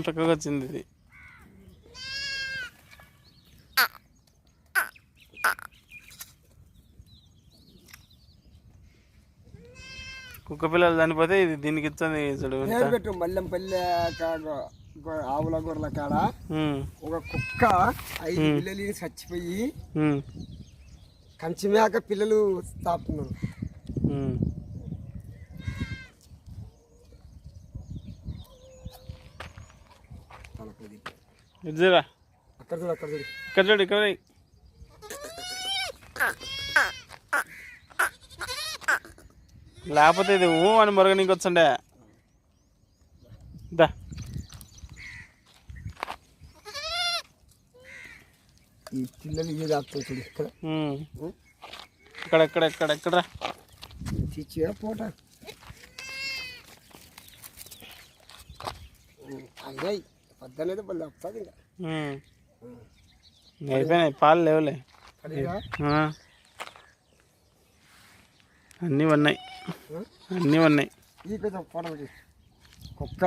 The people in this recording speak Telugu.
పక్కకు వచ్చింది ఇది. కుక్క పిల్లలు చనిపోతే ఇది దీనికి ఇచ్చింది చూడు. పెట్టు మల్లెంపల్లి ఆవుల గొర్రెల కాడ ఒక కుక్క 5 పిల్లలు చచ్చిపోయి కంచి మేక పిల్లలు తాపుతున్నారు. అక్కడ చూడు అక్కడ చూడు ఇక్కడ చూడు ఇక్కడ లేకపోతే ఇది అని మరగనీకి వచ్చండే. దా ఈ పిల్లలు ఇవి తాపుతాయి చూడు ఇక్కడ ఇక్కడ ఎక్కడ ఎక్కడ ఎక్కడ తీర్చిగా పోట అయ్యాయి పద్దనేది మళ్ళీ వస్తుంది ఇంకా అయిపోయినాయి పాలు లేవులే అన్నీ ఉన్నాయి అన్నీ ఉన్నాయి. ఈ కొంచెం ఫోటో కుక్క